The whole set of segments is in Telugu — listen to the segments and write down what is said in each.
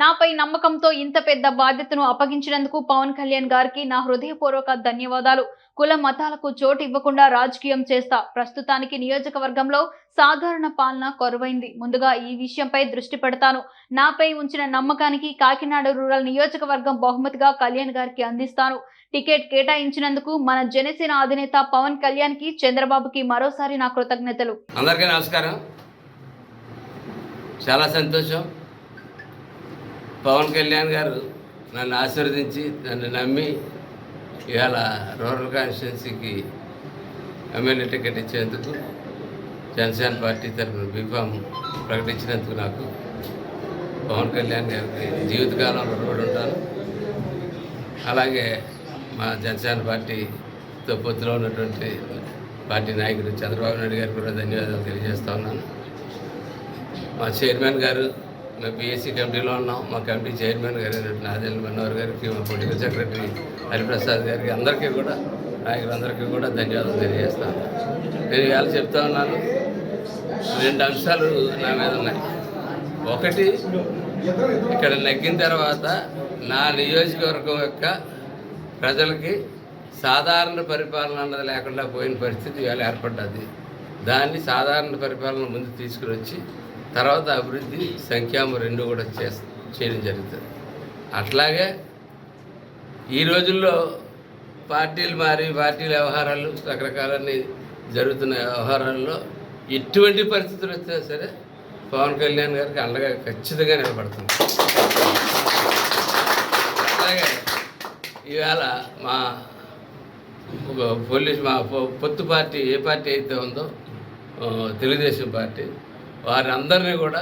నాపై నమ్మకంతో ఇంత పెద్ద బాధ్యతను అప్పగించినందుకు పవన్ కళ్యాణ్ గారికి నా హృదయపూర్వక ధన్యవాదాలు. కుల మతాలకు చోటు ఇవ్వకుండా రాజకీయం చేస్తా. ప్రస్తుతానికి నియోజకవర్గంలో సాధారణ పాలన కొరవైంది. ముందుగా ఈ విషయంపై దృష్టి పెడతాను. నాపై ఉంచిన నమ్మకానికి కాకినాడ రూరల్ నియోజకవర్గం బహుమతిగా కళ్యాణ్ గారికి అందిస్తాను. టికెట్ కేటాయించినందుకు మన జనసేన అధినేత పవన్ కళ్యాణ్ కి, చంద్రబాబుకి మరోసారి నా కృతజ్ఞతలు. అందరికీ నమస్కారం. చాలా సంతోషం. పవన్ కళ్యాణ్ గారు నన్ను ఆశీర్వదించి నన్ను నమ్మి ఇవాళ రూరల్ కాన్స్టిట్యున్సీకి ఎమ్మెల్యే టికెట్ ఇచ్చేందుకు జనసేన పార్టీ తరఫున బీఫామ్ ప్రకటించినందుకు నాకు పవన్ కళ్యాణ్ గారికి జీవితకాలంలో రుణపడి ఉంటాను. అలాగే మా జనసేన పార్టీతో పొత్తులో ఉన్నటువంటి పార్టీ నాయకుడు చంద్రబాబు నాయుడు గారికి కూడా ధన్యవాదాలు తెలియజేస్తా ఉన్నాను. మా చైర్మన్ గారు, మేము బీఎస్సీ కమిటీలో ఉన్నాం. మా కమిటీ చైర్మన్ గారు నాదెల్ మనోహర్ గారికి, మా పొలిటికల్ సెక్రటరీ హరిప్రసాద్ గారికి, అందరికీ కూడా నాయకులందరికీ కూడా ధన్యవాదాలు తెలియజేస్తాను. నేను ఇవాళ చెప్తా ఉన్నాను, 2 అంశాలు నా మీద ఉన్నాయి. ఒకటి, ఇక్కడ నెగ్గిన తర్వాత నా నియోజకవర్గం యొక్క ప్రజలకి సాధారణ పరిపాలన అన్నది లేకుండా పోయిన పరిస్థితి ఇవాళ ఏర్పడ్డది. దాన్ని సాధారణ పరిపాలన ముందు తీసుకుని వచ్చి తర్వాత అభివృద్ధి సంక్షేమం 2 కూడా చేయడం జరుగుతుంది. అట్లాగే ఈ రోజుల్లో పార్టీలు మారి పార్టీల వ్యవహారాలు రకరకాలన్నీ జరుగుతున్న వ్యవహారాల్లో ఎటువంటి పరిస్థితులు వచ్చినా సరే పవన్ కళ్యాణ్ గారికి అండగా ఖచ్చితంగా నిలబడుతుంది. అలాగే ఇవాళ మా పొత్తు పార్టీ ఏ పార్టీ అయితే ఉందో తెలుగుదేశం పార్టీ, వారందరినీ కూడా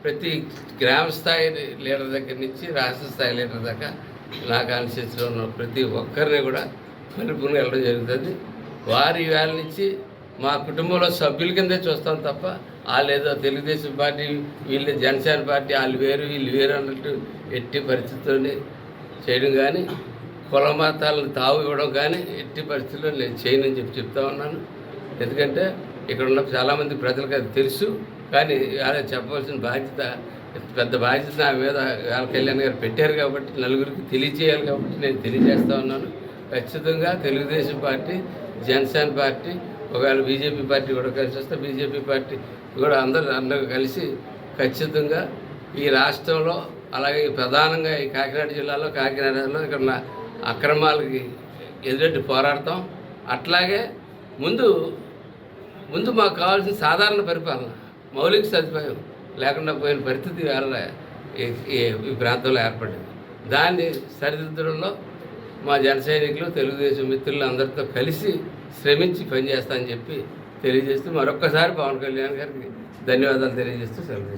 ప్రతి గ్రామ స్థాయి లీడర్ దగ్గర నుంచి రాష్ట్ర స్థాయి లీడర్ దాకా నా కాన్స్టిట్యూన్సీలో ఉన్న ప్రతి ఒక్కరిని కూడా కలుపుకుని వెళ్ళడం జరుగుతుంది. వారి వేళ నుంచి మా కుటుంబంలో సభ్యుల కిందే చూస్తాం తప్ప వాళ్ళేదో తెలుగుదేశం పార్టీ, వీళ్ళు జనసేన పార్టీ, వాళ్ళు వేరు వీళ్ళు వేరు అన్నట్టు ఎట్టి పరిస్థితుల్ని చేయడం కానీ, కుల మతాలను తావు ఇవ్వడం కానీ ఎట్టి పరిస్థితుల్లో నేను చేయనని చెప్తా ఉన్నాను. ఎందుకంటే ఇక్కడ ఉన్న చాలామంది ప్రజలకు అది తెలుసు. కానీ ఇవాళ చెప్పవలసిన బాధ్యత, పెద్ద బాధ్యత నా మీద ఇవాళ కళ్యాణ్ గారు పెట్టారు కాబట్టి నలుగురికి తెలియజేయాలి కాబట్టి నేను తెలియజేస్తూ ఉన్నాను. ఖచ్చితంగా తెలుగుదేశం పార్టీ, జనసేన పార్టీ, ఒకవేళ బీజేపీ పార్టీ కూడా కలిసి వస్తే బీజేపీ పార్టీ కూడా అందరూ కలిసి ఖచ్చితంగా ఈ రాష్ట్రంలో, అలాగే ప్రధానంగా ఈ కాకినాడ జిల్లాలో, కాకినాడలో ఇక్కడ అక్రమాలకి ఎదురెట్టి పోరాడతాం. అట్లాగే ముందు మాకు కావాల్సిన సాధారణ పరిపాలన, మౌలిక సదుపాయం లేకుండా పోయిన పరిస్థితి వేళ ఈ ప్రాంతంలో ఏర్పడింది. దాన్ని సరిదిద్దడంలో మా జన సైనికులు, తెలుగుదేశం మిత్రులు అందరితో కలిసి శ్రమించి పనిచేస్తామని చెప్పి తెలియజేస్తూ మరొక్కసారి పవన్ కళ్యాణ్ గారికి ధన్యవాదాలు తెలియజేస్తూ సెలవు.